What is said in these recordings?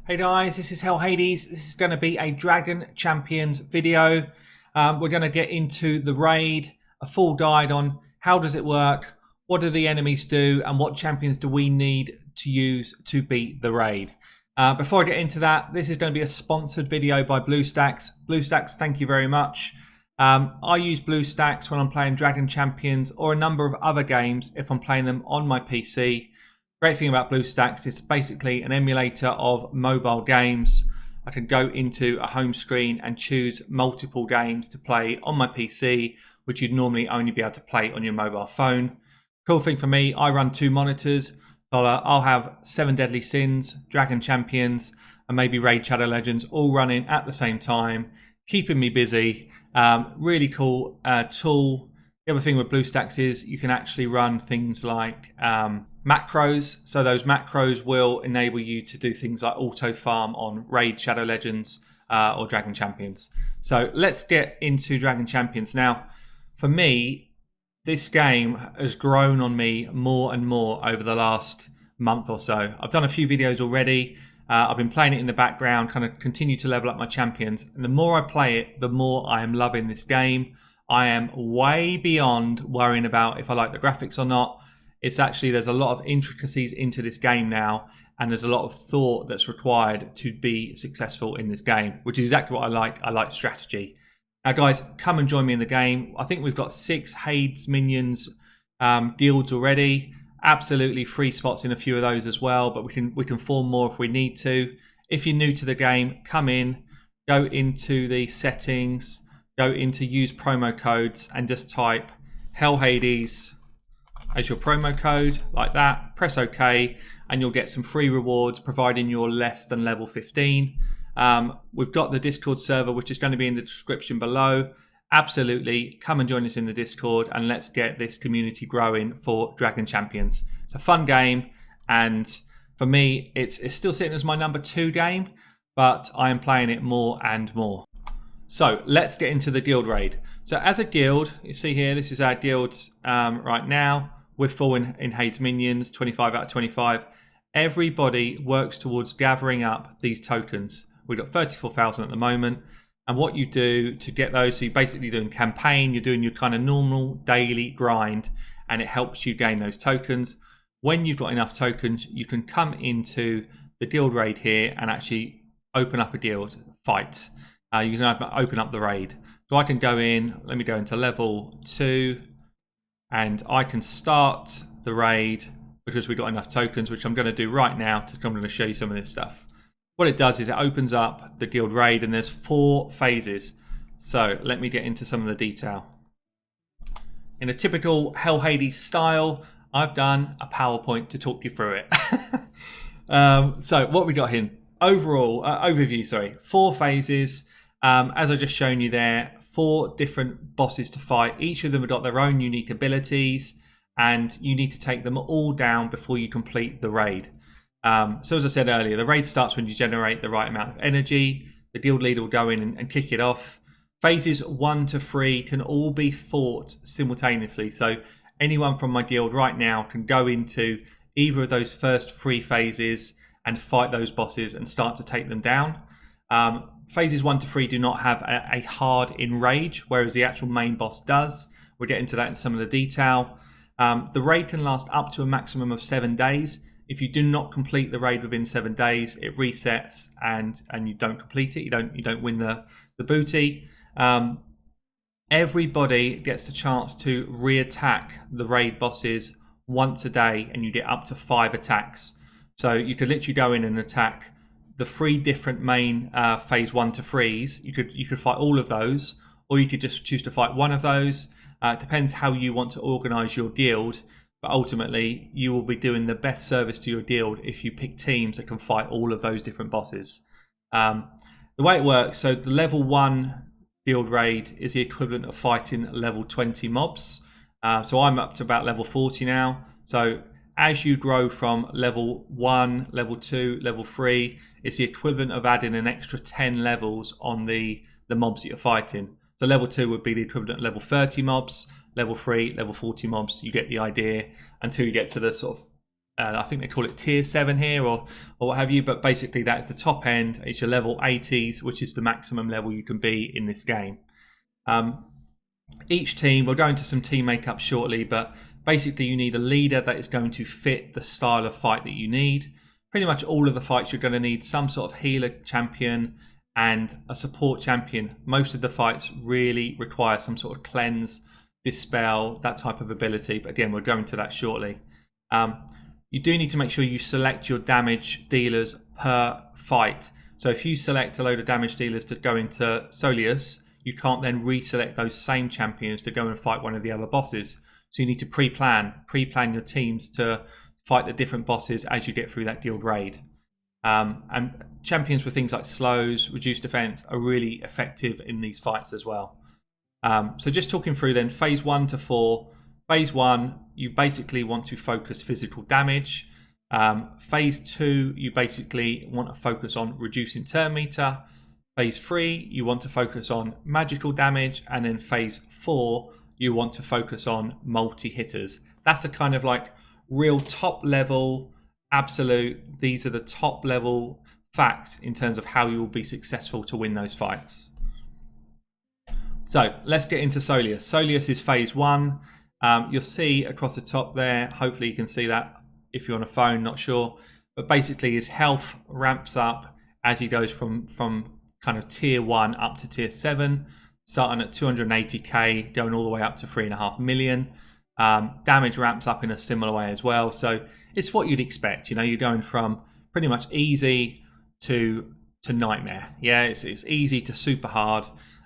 Hey guys, this is HELLHADES. This is going to be a Dragon Champions video. We're going to get into the raid, a full guide on how does it work, what do the enemies do, and what champions do we need to use to beat the raid. Before I get into that, this is going to be a sponsored video by Bluestacks. Bluestacks, thank you very much. I use Bluestacks when I'm playing Dragon Champions or a number of other games if I'm playing them on my PC. Great thing about Bluestacks, it's basically an emulator of mobile games. I can go into a home screen and choose multiple games to play on my PC, which you'd normally only be able to play on your mobile phone. Cool thing for me, I run 2 monitors. So I'll have 7 Deadly Sins, Dragon Champions, and maybe Raid Shadow Legends all running at the same time, keeping me busy. Really cool tool. The other thing with Bluestacks is you can actually run things like macros. So those macros will enable you to do things like auto farm on Raid Shadow Legends or Dragon Champions. So let's get into Dragon Champions. Now, for me, this game has grown on me more and more over the last month or so. I've done a few videos already. I've been playing it in the background, kind of continue to level up my champions. And the more I play it, the more I am loving this game. I am way beyond worrying about if I like the graphics or not. It's actually, there's a lot of intricacies into this game now, and there's a lot of thought that's required to be successful in this game, which is exactly what I like. I like strategy. Now guys, come and join me in the game. I think we've got 6 Hades minions guilds already. Absolutely free spots in a few of those as well, but we can form more if we need to. If you're new to the game, come in, go into the settings, go into use promo codes and just type HELLHADES as your promo code, like that. Press OK, and you'll get some free rewards providing you're less than level 15. We've got the Discord server, which is going to be in the description below. Absolutely, come and join us in the Discord and let's get this community growing for Dragon Champions. It's a fun game, and for me, it's still sitting as my number 2 game, but I am playing it more and more. So let's get into the guild raid. So as a guild, you see here, this is our guild right now. We're full in Hades minions, 25 out of 25. Everybody works towards gathering up these tokens. We've got 34,000 at the moment. And what you do to get those, so you're basically doing campaign, you're doing your kind of normal daily grind, and it helps you gain those tokens. When you've got enough tokens, you can come into the guild raid here and actually open up a guild fight. You can open up the raid. So I can go in, let me go into level 2, and I can start the raid because we've got enough tokens, which I'm going to do right now. I'm going to show you some of this stuff. What it does is it opens up the guild raid, and there's 4 phases. So let me get into some of the detail. In a typical HELLHADES style, I've done a PowerPoint to talk you through it. So what we got here? Overall, overview, sorry. 4 phases. As I just shown you there, 4 different bosses to fight. Each of them have got their own unique abilities, and you need to take them all down before you complete the raid. So as I said earlier, the raid starts when you generate the right amount of energy. The guild leader will go in and kick it off. Phases 1 to 3 can all be fought simultaneously. So anyone from my guild right now can go into either of those first 3 phases and fight those bosses and start to take them down. Phases 1 to 3 do not have a hard enrage, whereas the actual main boss does. We'll get into that in some of the detail. The raid can last up to a maximum of 7 days. If you do not complete the raid within 7 days, it resets and you don't complete it. You don't win the booty. Everybody gets the chance to re-attack the raid bosses once a day, and you get up to 5 attacks. So you could literally go in and attack the 3 different main phase 1 to 3s. You could fight all of those, or you could just choose to fight one of those. It depends how you want to organize your guild. But ultimately, you will be doing the best service to your guild if you pick teams that can fight all of those different bosses. The way it works, so the level 1 guild raid is the equivalent of fighting level 20 mobs. So I'm up to about level 40 now. So as you grow from level 1, level 2, level 3, it's the equivalent of adding an extra 10 levels on the mobs that you're fighting. So level 2 would be the equivalent of level 30 mobs. Level 3, level 40 mobs, you get the idea, until you get to the sort of I think they call it tier 7 here or what have you, but basically that's the top end. It's your level 80s, which is the maximum level you can be in this game. Each team, we'll go into some team makeup shortly, but basically you need a leader that is going to fit the style of fight that you need. Pretty much all of the fights you're going to need some sort of healer champion and a support champion. Most of the fights really require some sort of cleanse, dispel, that type of ability, but again we'll go into that shortly. You do need to make sure you select your damage dealers per fight. So if you select a load of damage dealers to go into Soleus, you can't then reselect those same champions to go and fight one of the other bosses. So you need to pre-plan your teams to fight the different bosses as you get through that guild raid. And champions with things like slows, reduced defense are really effective in these fights as well. So just talking through then phase 1 to 4. Phase 1, you basically want to focus physical damage. Phase 2, you basically want to focus on reducing turn meter. Phase 3, you want to focus on magical damage. And then phase 4, you want to focus on multi-hitters. That's the kind of like real top level, absolute, these are the top level facts in terms of how you will be successful to win those fights. So let's get into Soleus. Soleus is phase 1. You'll see across the top there, hopefully you can see that if you're on a phone, not sure. But basically his health ramps up as he goes from kind of tier 1 up to tier 7, starting at 280k, going all the way up to 3.5 million. Damage ramps up in a similar way as well. So it's what you'd expect. You know, you're going from pretty much easy to nightmare. Yeah, it's easy to super hard.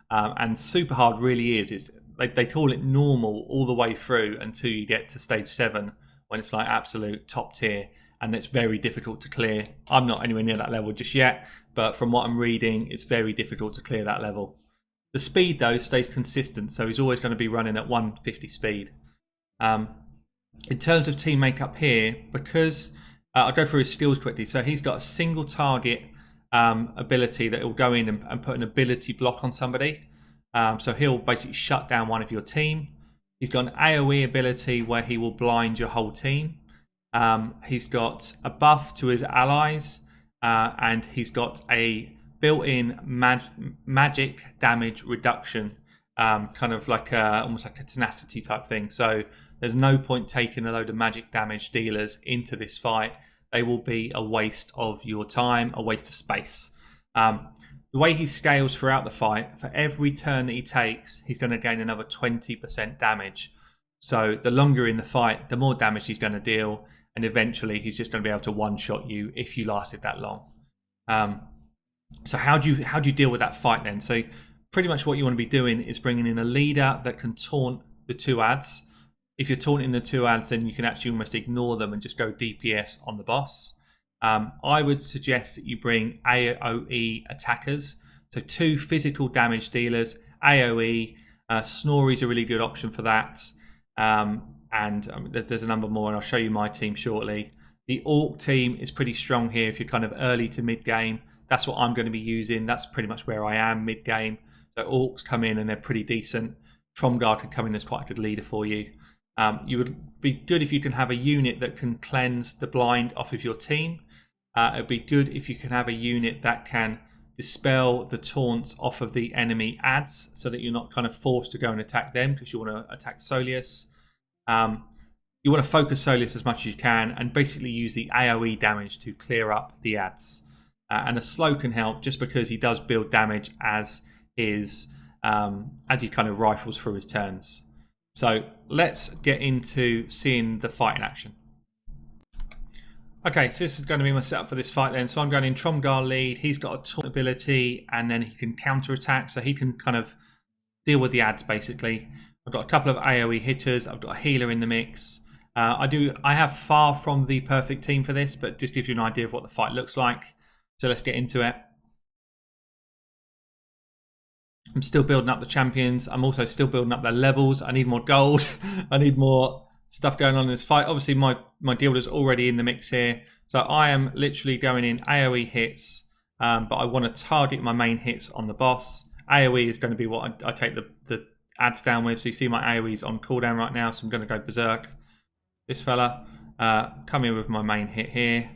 And super hard really is. They call it normal all the way through until you get to stage 7 when it's like absolute top tier. And it's very difficult to clear. I'm not anywhere near that level just yet, but from what I'm reading, it's very difficult to clear that level. The speed, though, stays consistent, so he's always going to be running at 150 speed. In terms of team makeup here, because I'll go through his skills quickly. So he's got a single target ability that will go in and put an ability block on somebody. So he'll basically shut down one of your team. He's got an AoE ability where he will blind your whole team. He's got a buff to his allies, and he's got a built-in magic damage reduction, kind of like almost like a tenacity type thing. So there's no point taking a load of magic damage dealers into this fight. They will be a waste of your time, a waste of space. The way he scales throughout the fight, for every turn that he takes, he's going to gain another 20% damage. So the longer in the fight, the more damage he's going to deal, and eventually he's just going to be able to one-shot you if you lasted that long. So how do you deal with that fight then? So pretty much what you want to be doing is bringing in a leader that can taunt the 2 ads. If you're taunting the 2 ads, then you can actually almost ignore them and just go DPS on the boss. I would suggest that you bring AoE attackers, so 2 physical damage dealers, AoE. Snorri's a really good option for that. And there's a number more, and I'll show you my team shortly. The Orc team is pretty strong here if you're kind of early to mid-game. That's what I'm going to be using. That's pretty much where I am mid-game. So Orcs come in and they're pretty decent. Tromgar could come in as quite a good leader for you. You would be good if you can have a unit that can cleanse the blind off of your team. It would be good if you can have a unit that can dispel the taunts off of the enemy ads so that you're not kind of forced to go and attack them because you want to attack Soleus. You want to focus Soleus as much as you can and basically use the AoE damage to clear up the ads. And a slow can help just because he does build damage as he kind of rifles through his turns. So let's get into seeing the fight in action. Okay, so this is going to be my setup for this fight then. So I'm going in Tromgar lead. He's got a taunt ability and then he can counter attack. So he can kind of deal with the ads basically. I've got a couple of AoE hitters. I've got a healer in the mix. I have far from the perfect team for this, but just gives you an idea of what the fight looks like. So let's get into it. I'm still building up the champions. I'm also still building up their levels. I need more gold. I need more stuff going on in this fight. Obviously, my dealer's already in the mix here. So I am literally going in AoE hits, but I want to target my main hits on the boss. AoE is going to be what I take the ads down with. So you see my AoE's on cooldown right now, so I'm going to go berserk. This fella. come in with my main hit here.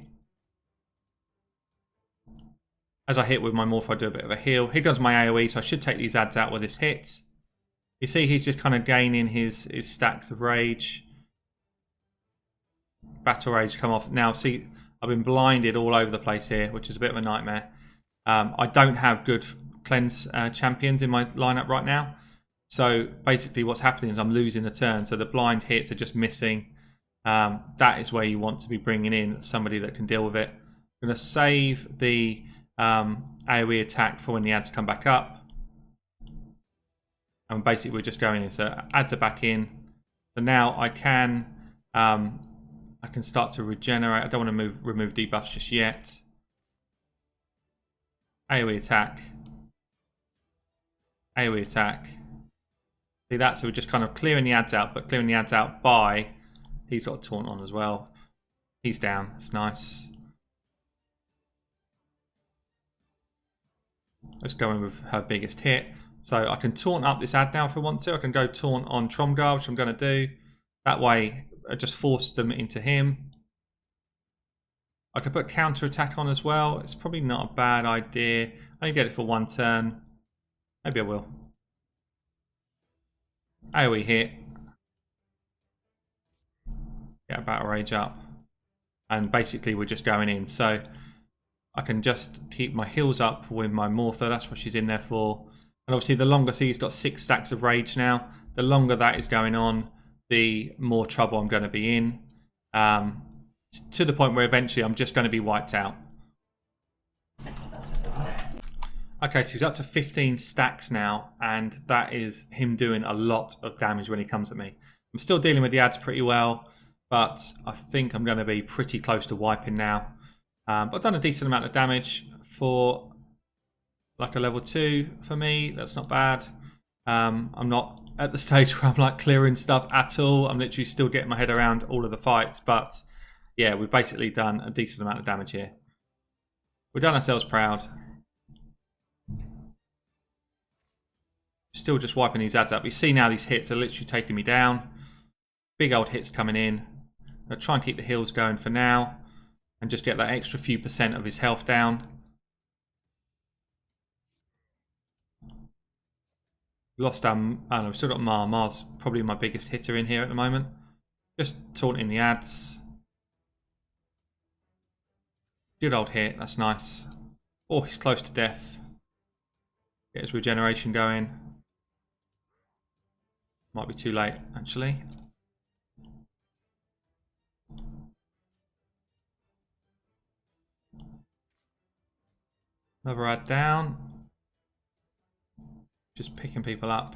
As I hit with my morph, I do a bit of a heal. He does my AoE, so I should take these ads out with this hit. You see he's just kind of gaining his stacks of rage. Battle rage come off. Now see, I've been blinded all over the place here, which is a bit of a nightmare. I don't have good cleanse champions in my lineup right now. So basically what's happening is I'm losing a turn. So the blind hits are just missing. That is where you want to be bringing in somebody that can deal with it. I'm going to save the AoE attack for when the ads come back up. And basically we're just going in. So ads are back in. So now I can start to regenerate. I don't want to remove debuffs just yet. AoE attack. AoE attack. See that? So we're just kind of clearing the ads out, but clearing the ads out by... He's got a taunt on as well. He's down. That's nice. Let's go in with her biggest hit. So I can taunt up this ad now if I want to. I can go taunt on Tromgar, which I'm going to do. That way, I just force them into him. I could put counter attack on as well. It's probably not a bad idea. I only get it for one turn. Maybe I will. AoE hit. Get a battle rage up. And basically we're just going in. So I can just keep my heals up with my Mortha. That's what she's in there for. And obviously the longer, see he's got 6 stacks of rage now. The longer that is going on, the more trouble I'm going to be in. To the point where eventually I'm just going to be wiped out. Okay, so he's up to 15 stacks now, and that is him doing a lot of damage when he comes at me. I'm still dealing with the ads pretty well, but I think I'm going to be pretty close to wiping now. But I've done a decent amount of damage for like a level 2 for me. That's not bad. I'm not at the stage where I'm like clearing stuff at all. I'm literally still getting my head around all of the fights, but yeah, we've basically done a decent amount of damage here. We've done ourselves proud. Still just wiping these ads up. You see now these hits are literally taking me down. Big old hits coming in. I'll try and keep the heals going for now and just get that extra few % of his health down. Lost I don't know, we've still got Mar. Mar's probably my biggest hitter in here at the moment. Just taunting the ads. Good old hit, that's nice. Oh, he's close to death. Get his regeneration going. Might be too late, actually. Another ad down. Just picking people up.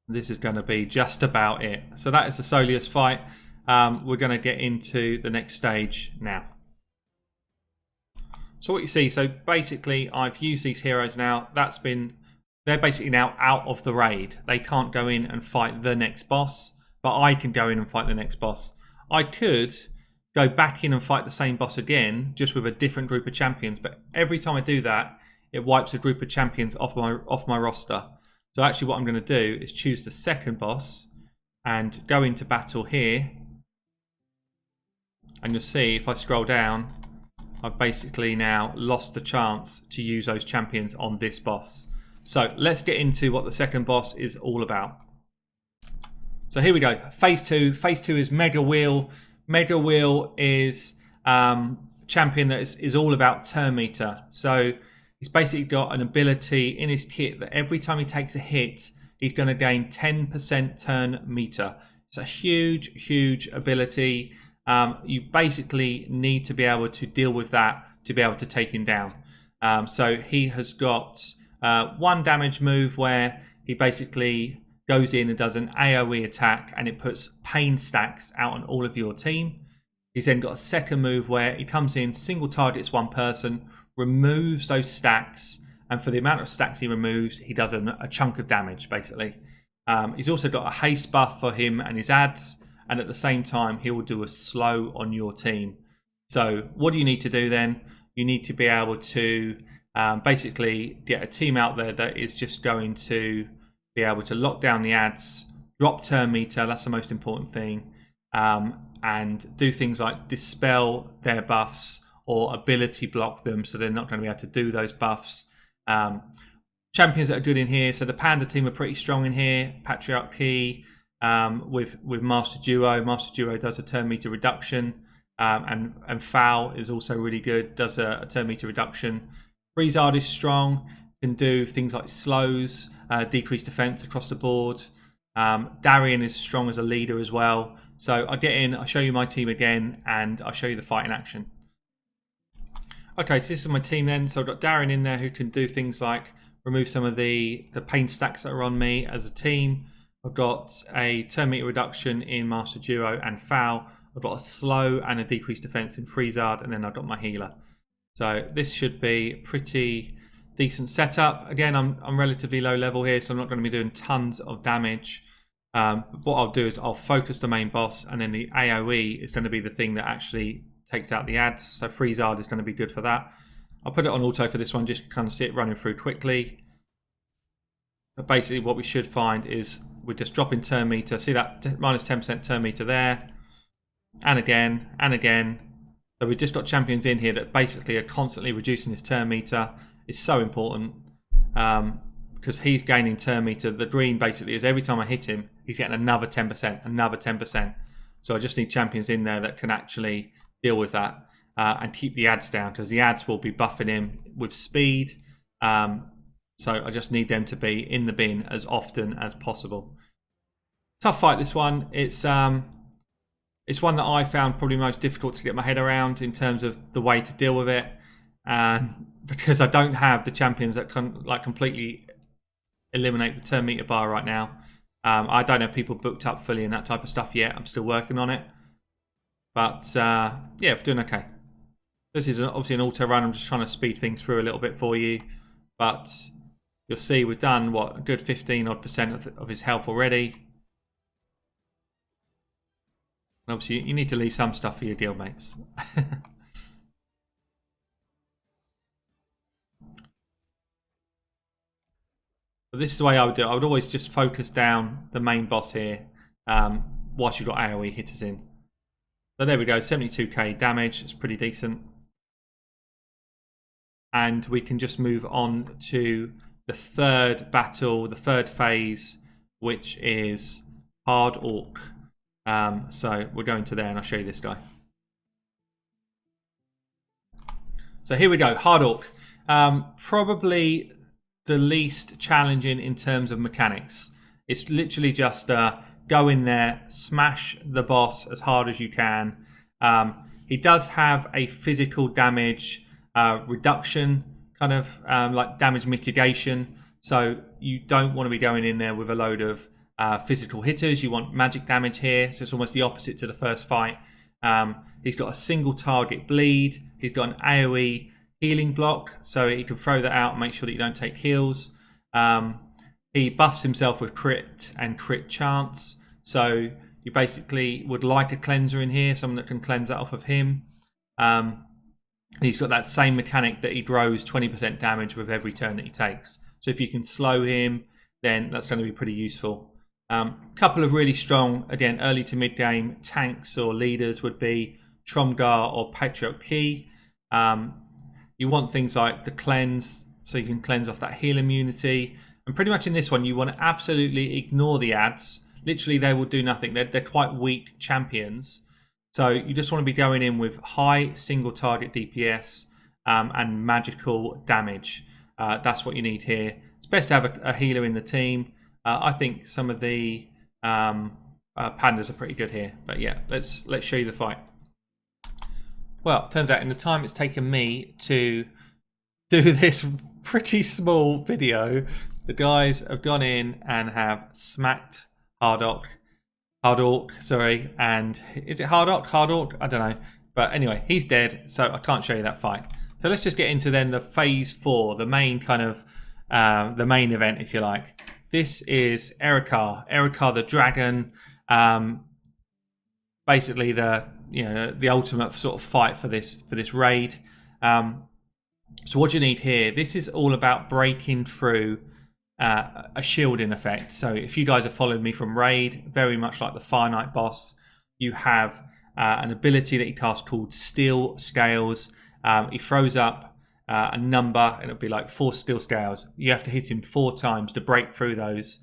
This is going to be just about it. So that is the Soleus fight. We're going to get into the next stage now. So what you see, so basically I've used these heroes now. They're basically now out of the raid. They can't go in and fight the next boss, but I can go in and fight the next boss. I could go back in and fight the same boss again, just with a different group of champions. But every time I do that, it wipes a group of champions off my roster. So actually what I'm going to do is choose the second boss and go into battle here. And you'll see if I scroll down, I've basically now lost the chance to use those champions on this boss. So let's get into what the second boss is all about. So here we go. Phase 2. Phase 2 is Mega Wheel. Mega Wheel is champion that is all about turn meter. So he's basically got an ability in his kit that every time he takes a hit, he's going to gain 10% turn meter. It's a huge, huge ability. You basically need to be able to deal with that to be able to take him down. So he has got one damage move where he basically goes in and does an AoE attack and it puts pain stacks out on all of your team. He's then got a second move where he comes in, single targets one person, removes those stacks, and for the amount of stacks he removes, he does a chunk of damage basically. He's also got a haste buff for him and his ads, and at the same time he will do a slow on your team. So what do you need to do then? You need to be able to basically get a team out there that is just going to be able to lock down the ads drop turn meter, that's the most important thing, and do things like dispel their buffs or ability block them so they're not going to be able to do those buffs. Champions that are good in here, so the Panda team are pretty strong in here. Patriarch Key with Master Duo. Master Duo does a turn meter reduction, and Foul is also really good, does a turn meter reduction. Freezard is strong, can do things like slows, decrease defense across the board. Darian is strong as a leader as well. So I get in, I show you my team again, and I'll show you the fight in action. Okay, so this is my team then. So I've got Darian in there who can do things like remove some of the pain stacks that are on me as a team. I've got a turn meter reduction in Master Duo and Foul. I've got a slow and a decreased defense in Freezard, and then I've got my healer. So this should be pretty decent setup. Again, I'm relatively low level here, so I'm not going to be doing tons of damage. But what I'll do is I'll focus the main boss, and then the AoE is going to be the thing that actually takes out the ads. So Freezard is going to be good for that. I'll put it on auto for this one, just kind of see it running through quickly. But basically what we should find is we're just dropping turn meter. See that minus 10% turn meter there. And again, and again. So we've just got champions in here that basically are constantly reducing his turn meter. It's so important because he's gaining turn meter. The green basically is every time I hit him, he's getting another 10%, another 10%. So I just need champions in there that can actually deal with that. And keep the ads down, because the ads will be buffing him with speed. So I just need them to be in the bin as often as possible. Tough fight, this one. It's one that I found probably most difficult to get my head around in terms of the way to deal with it, because I don't have the champions that can completely eliminate the turn meter bar right now. I don't have people booked up fully and that type of stuff yet. I'm still working on it, but yeah, we're doing okay. This is obviously an auto run. I'm just trying to speed things through a little bit for you. But you'll see we've done, what, a good 15% of his health already. And obviously you need to leave some stuff for your deal mates. But this is the way I would do it. I would always just focus down the main boss here whilst you've got AoE hitters in. So there we go, 72k damage. It's pretty decent. And we can just move on to the third battle, the third phase, which is HaDork. So we're going to there, and I'll show you this guy. So here we go, HaDork. Probably the least challenging in terms of mechanics. It's literally just go in there, smash the boss as hard as you can. He does have a physical damage reduction, kind of like damage mitigation. So you don't want to be going in there with a load of physical hitters. You want magic damage here. So it's almost the opposite to the first fight. He's got a single target bleed. He's got an AoE healing block, so he can throw that out and make sure that you don't take heals. He buffs himself with crit and crit chance. So you basically would like a cleanser in here, someone that can cleanse that off of him. He's got that same mechanic that he grows 20% damage with every turn that he takes. So if you can slow him, then that's going to be pretty useful. Couple of really strong, again, early to mid game tanks or leaders would be Tromgar or Patriarch Key. You want things like the cleanse, so you can cleanse off that heal immunity. And pretty much in this one, you want to absolutely ignore the ads. Literally, they will do nothing. They're quite weak champions. So you just want to be going in with high single target DPS and magical damage. That's what you need here. It's best to have a healer in the team. I think some of the pandas are pretty good here. But yeah, let's show you the fight. Well, turns out in the time it's taken me to do this pretty small video, the guys have gone in and have smacked HaDork, and is it HaDork? I don't know. But anyway, he's dead, so I can't show you that fight. So let's just get into then the phase 4, the main kind of, the main event, if you like. This is EROCHAR the dragon, basically the ultimate sort of fight for this raid. So what you need here, this is all about breaking through a shield in effect. So if you guys have followed me from Raid, very much like the Fire Knight boss, you have an ability that he casts called Steel Scales. He throws up a number, and it'll be like 4 steel scales. You have to hit him 4 times to break through those.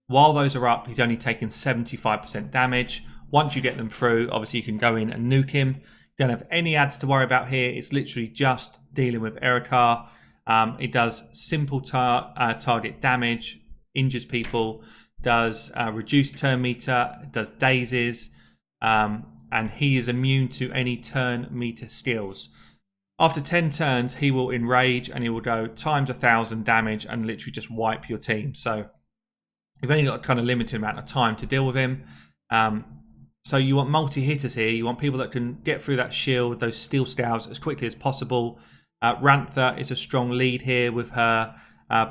While those are up, he's only taken 75% damage. Once you get them through, obviously you can go in and nuke him. Don't have any ads to worry about here. It's literally just dealing with EROCHAR. It does simple target damage, injures people, does reduced turn meter, does dazes, and he is immune to any turn meter skills. After 10 turns, he will enrage and he will go times 1,000 damage and literally just wipe your team. So you've only got a kind of limited amount of time to deal with him. So you want multi-hitters here. You want people that can get through that shield, those steel scales, as quickly as possible. Rantha is a strong lead here with her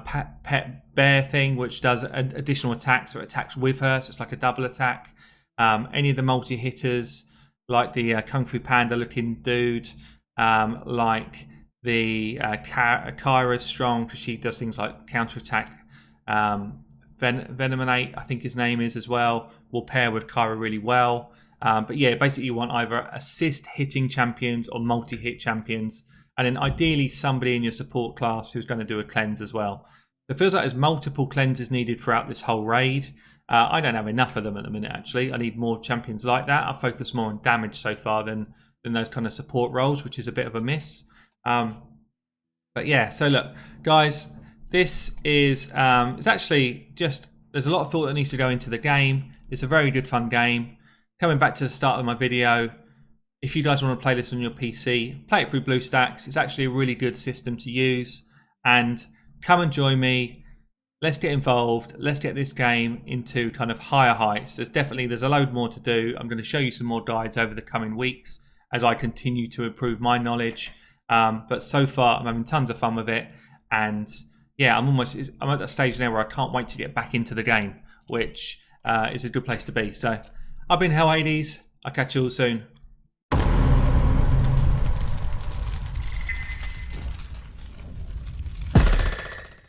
pet bear thing, which does additional attacks, so it attacks with her, so it's like a double attack. Any of the multi-hitters, like the Kung Fu Panda looking dude, like the Kyra's strong because she does things like counter-attack. Venominate, I think his name is as well, will pair with Kyra really well. But yeah, basically you want either assist hitting champions or multi-hit champions, and then ideally somebody in your support class who's going to do a cleanse as well. It feels like there's multiple cleanses needed throughout this whole raid. I don't have enough of them at the minute, actually. I need more champions like that. I focus more on damage so far than those kind of support roles, which is a bit of a miss. But yeah, so look, guys, this is it's actually just, there's a lot of thought that needs to go into the game. It's a very good fun game. Coming back to the start of my video, if you guys want to play this on your PC, play it through BlueStacks. It's actually a really good system to use. And come and join me. Let's get involved. Let's get this game into kind of higher heights. There's a load more to do. I'm going to show you some more guides over the coming weeks as I continue to improve my knowledge. But so far, I'm having tons of fun with it. And yeah, I'm at that stage now where I can't wait to get back into the game, which is a good place to be. So I've been HELLHADES. I'll catch you all soon.